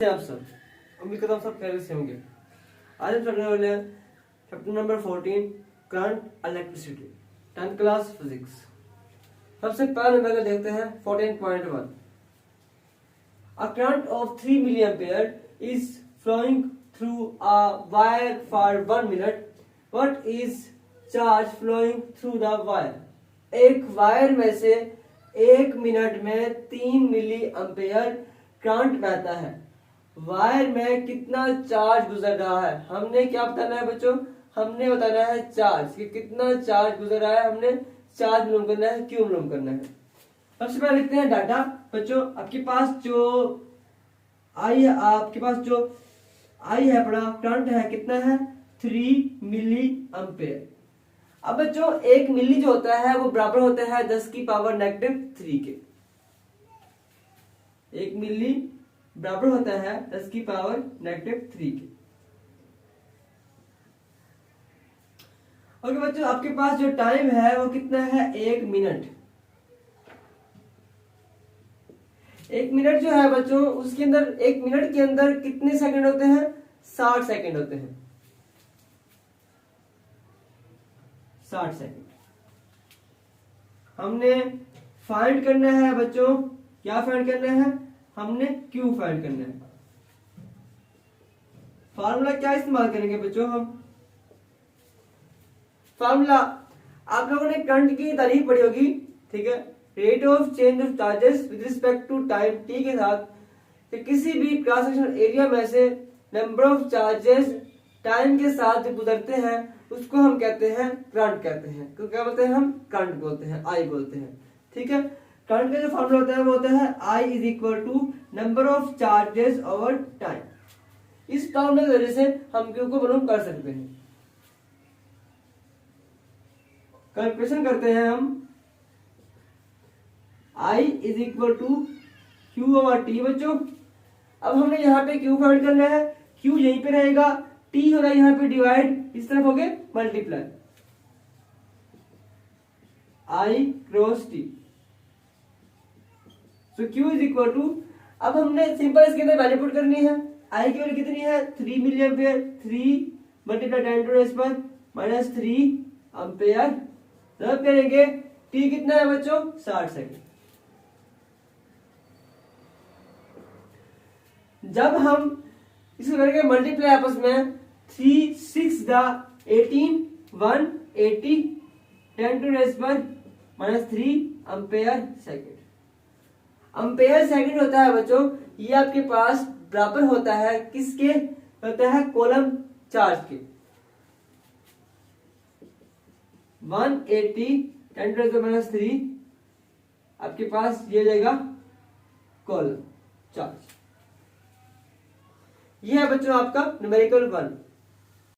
आप सब उम्मीद करता हूँ सब खैरियत से होंगे। आज हम पढ़ने वाले हैं chapter number 14 current electricity 10th class physics. सबसे पहले नंबर का देखते हैं 14.1। A current of 3 milliampere is flowing through a wire for 1 minute. What is charge flowing through the wire? एक वायर में से 1 मिनट में 3 मिली एम्पेयर करंट बहता है। वायर में कितना चार्ज गुजर रहा है, हमने क्या बताना है बच्चों? हमने बताना है चार्ज कि कितना चार्ज गुजर रहा है। हमने चार्ज मालूम करना है, क्यों मालूम करना है। सबसे पहले लिखते हैं डाटा। बच्चों आपके पास जो आई है, आपके पास जो आई है अपना करंट है, कितना है? 3 मिली एम्पेयर। अब बच्चों 1 मिली जो होता है वो बराबर होता है 10 की पावर -3 के। 1 मिली बराबर होता है 10 की पावर -3 के। ओके बच्चों, आपके पास जो टाइम है वो कितना है? 1 मिनट। 1 मिनट जो है बच्चों, उसके अंदर 1 मिनट के अंदर कितने सेकंड होते हैं? 60 सेकंड होते हैं। 60 सेकंड हमने फाइंड करना है बच्चों। क्या फाइंड करना है? हमने क्यू फाइंड करना है। फार्मूला क्या इस्तेमाल करेंगे बच्चों? हम फार्मूला आप लोगों ने करंट की तारीफ पढ़ी होगी, ठीक है। Rate of change of charges with respect to time T के साथ कि किसी भी क्रॉस सेक्शनल एरिया में से नंबर ऑफ चार्जेस टाइम के साथ जो गुजरते हैं उसको हम कहते हैं करंट कहते हैं। तो क्या बोलते हैं? हम करंट बोलते हैं, आई बोलते हैं, ठीक है। करंट का जो फॉर्मूला होता है वो होता है I is equal to number of charges over time. इस फॉर्मूले की वजह से हम क्यू को मालूम कर सकते हैं। कैलकुलेशन करते हैं हम। I is equal to Q over T बच्चों। अब हमने यहाँ पे क्यू फाइंड करना है। क्यू यहीं पे रहेगा, टी होगा यहाँ पे डिवाइड, इस तरफ हो गए मल्टीप्लाई। I क्रॉस टी, तो Q इज इक्वल टू, अब हमने सिंपल इसके अंदर वैल्यू पुट करनी है। I की वैल्यू कितनी है? 3 milli ampere. 3 multiply 10 to raise पर -3 एम्पेयर। रब करेंगे। T कितना है बच्चों? 60 सेकंड। जब हम इसको करेंगे मल्टीप्लाई आपस में, 3 6 दा 18 180 10 टू रेस पर -3 एम्पेयर सेकंड। एम्पेयर सेकंड होता है बच्चों, ये आपके पास बराबर होता है किसके? होता है कॉलम चार्ज के। 180 10 टू -3 आपके पास ये जाएगा कॉलम चार्ज। ये है बच्चों आपका न्यूमेरिकल 1।